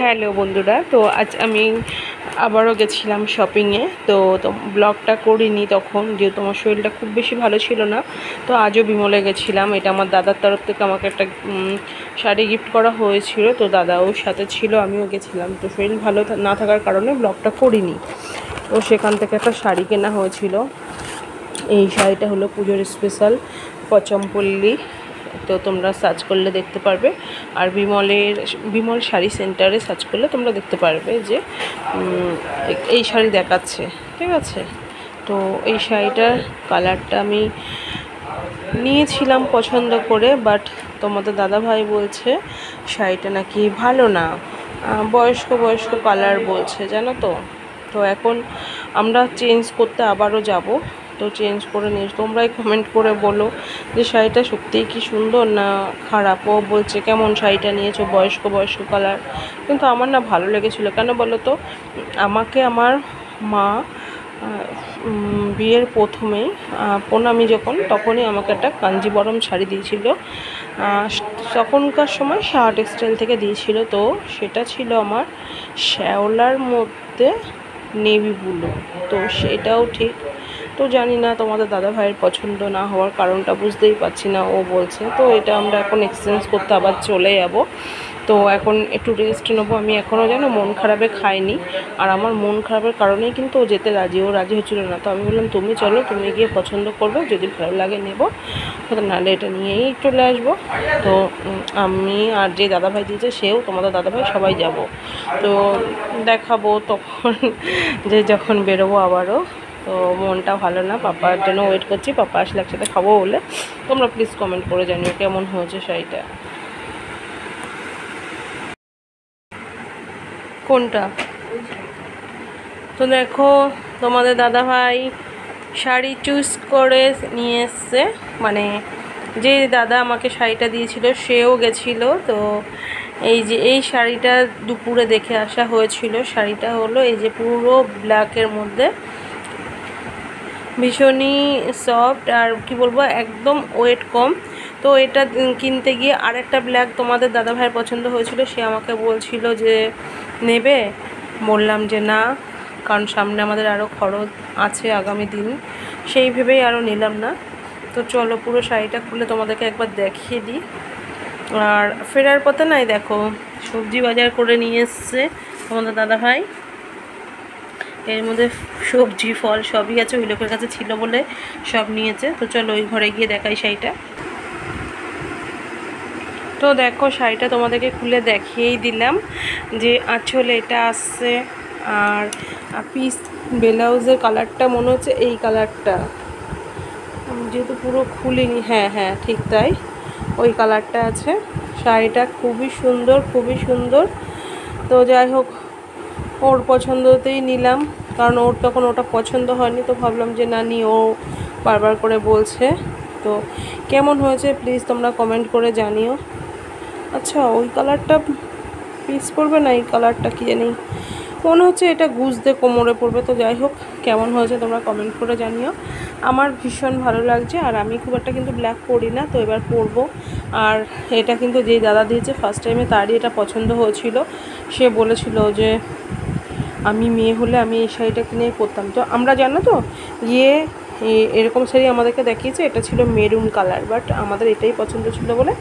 Hello বন্ধুরা, তো আজ আমি আবারও গেছিলাম শপিংয়ে। তো ব্লগটা করিনি তখন, যেহেতু আমার শরীরটা খুব বেশি ভালো ছিল না। তো আজও বিমলে গেছিলাম। এটা আমার দাদার তরফ থেকে আমাকে একটা শাড়ি গিফট করা হয়েছিল। তো দাদাও সাথে ছিল, আমিও গেছিলাম। তো শরীর ভালো না থাকার কারণে ব্লগটা করিনি। তো সেখান থেকে একটা শাড়ি কেনা হয়েছিল। এই শাড়িটা হলো পুজোর স্পেশাল পচমপল্লী। তো তোমরা সার্চ করলে দেখতে পারবে, আর বিমল শাড়ি সেন্টারে সার্চ করলে তোমরা দেখতে পারবে যে এই শাড়ি দেখাচ্ছে, ঠিক আছে। তো এই শাড়িটার কালারটা আমি নিয়েছিলাম পছন্দ করে, বাট তোমাদের দাদাভাই বলছে শাড়িটা নাকি ভালো না, বয়স্ক কালার বলছে, জানো তো। তো এখন আমরা চেঞ্জ করতে আবারও যাব। তো চেঞ্জ করে নিয়ে তোমরাই কমেন্ট করে বলো যে শাড়িটা সত্যিই কি সুন্দর না খারাপ। ও বলছে কেমন শাড়িটা নিয়েছো, বয়স্ক কালার। কিন্তু আমার না ভালো লেগেছিলো। কেন বলো তো, আমাকে আমার মা বিয়ের প্রথমেই প্রণামী তখনই আমাকে একটা কাঞ্জিবরম শাড়ি দিয়েছিল। তখনকার সময় শার্ট টেক্সটাইল থেকে দিয়েছিল। তো সেটা ছিল আমার শ্যাওলার মধ্যে নেভি ব্লু। তো সেটাও ঠিক। তো জানি না, তোমাদের দাদা ভাইয়ের পছন্দ না হওয়ার কারণটা বুঝতেই পারছি না। ও বলছে তো এটা আমরা এখন এক্সচেঞ্জ করতে আবার চলে যাব। তো এখন একটু রেস্ট নেবো। আমি এখনও যেন মন খারাপে খাইনি, আর আমার মন খারাপের কারণেই কিন্তু ও যেতে ও রাজি হচ্ছিলো না। তো আমি বললাম তুমি চলো, তুমি গিয়ে পছন্দ করবে, যদি ভালো লাগে নেবো, নাহলে এটা নিয়েই চলে আসবো। তো আমি আর যে দাদাভাই দিয়েছে সেও, তোমাদের দাদাভাই, সবাই যাব। তো দেখাবো তখন যে যখন বেরোবো আবারও। তো মনটা ভালো না, পাপার জন্য ওয়েট করছি। পাপা আসলে একসাথে খাবো বলে। তোমরা প্লিজ কমেন্ট করে জানিও কেমন হয়েছে শাড়িটা। কোনটা? তো দেখো, তোমাদের দাদাভাই শাড়ি চুজ করে নিয়ে এসছে। মানে যে দাদা আমাকে শাড়িটা দিয়েছিল সেও গেছিলো। তো এই শাড়িটা দুপুরে দেখে আসা হয়েছিল। শাড়িটা হলো এই যে পুরো ব্ল্যাকের মধ্যে, ভীষণই সফট, আর কি বলবো, একদম ওয়েট কম। তো এটা কিনতে গিয়ে আরেকটা ব্ল্যাক তোমাদের দাদাভাইয়ের পছন্দ হয়েছিল, সে আমাকে বলছিল যে নেবে। বললাম যে না, কারণ সামনে আমাদের আরও খরচ আছে আগামী দিন, সেই ভেবেই আরও নিলাম না। তো চলো পুরো শাড়িটা খুলে তোমাদেরকে একবার দেখিয়ে দিই। আর ফেরার পথে নাই দেখো সবজি বাজার করে নিয়ে এসছে তোমাদের দাদাভাই। এর মধ্যে সবজি ফল সবই আছে, ওই লোকের কাছে ছিল বলে সব নিয়েছে। তো চলো ওই ঘরে গিয়ে দেখাই শাড়িটা। তো দেখো শাড়িটা তোমাদেরকে খুলে দেখিয়েই দিলাম যে আঁচলে এটা আসছে, আর পিস ব্লাউজের কালারটা মনে হচ্ছে এই কালারটা, যেহেতু পুরো খুলিনি। হ্যাঁ ঠিক তাই, ওই কালারটা আছে। শাড়িটা খুবই সুন্দর। তো যাই হোক, ওর পছন্দতেই নিলাম, কারণ ওর তখন ওটা পছন্দ হয়নি। তো ভাবলাম যে না, ও বারবার করে বলছে। তো কেমন হয়েছে প্লিজ তোমরা কমেন্ট করে জানিও। আচ্ছা, ওই কালারটা পিস পড়বে না, এই কালারটা কি জানি মনে হচ্ছে এটা গুজ দিয়ে কোমরে পড়বে। তো যাই হোক, কেমন হয়েছে তোমরা কমেন্ট করে জানিও। আমার ভীষণ ভালো লাগছে, আর আমি খুব একটা কিন্তু ব্ল্যাক পরি না, তো এবার পরবো। আর এটা কিন্তু যেই দাদা দিয়েছে ফার্স্ট টাইমে, তারই এটা পছন্দ হয়েছিল। সে বলেছিল যে আমি মেয়ে হলে আমি এই শাড়িটা কিনে পরতাম। তো আমরা জানো তো এরকম শাড়ি আমাদেরকে দেখিয়েছে, এটা ছিল মেরুন কালার, বাট আমাদের এটাই পছন্দ ছিল বলে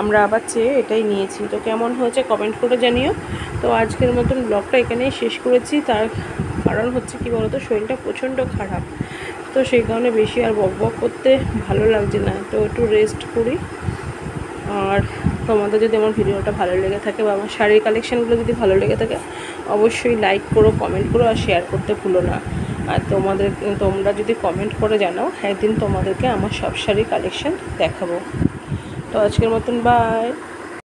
আমরা আবার চেয়ে এটাই নিয়েছি। তো কেমন হয়েছে কমেন্ট করে জানিও। তো আজকের মতন ব্লগটা এখানেই শেষ করেছি। তার কারণ হচ্ছে কি বলতো, শরীরটা প্রচণ্ড খারাপ, তো সেই কারণে বেশি আর বক করতে ভালো লাগছে না। তো একটু রেস্ট করি। আর তোমাদের যদি আমার ভিডিওটা ভালো লেগে থাকে বা আমার শাড়ির কালেকশানগুলো যদি ভালো লেগে থাকে, অবশ্যই লাইক করো, কমেন্ট করো, আর শেয়ার করতে ভুলো না। আর তোমরা যদি কমেন্ট করে জানাও, একদিন তোমাদেরকে আমার সব শাড়ির কালেকশান দেখাবো। তো আজকের মতন বাই।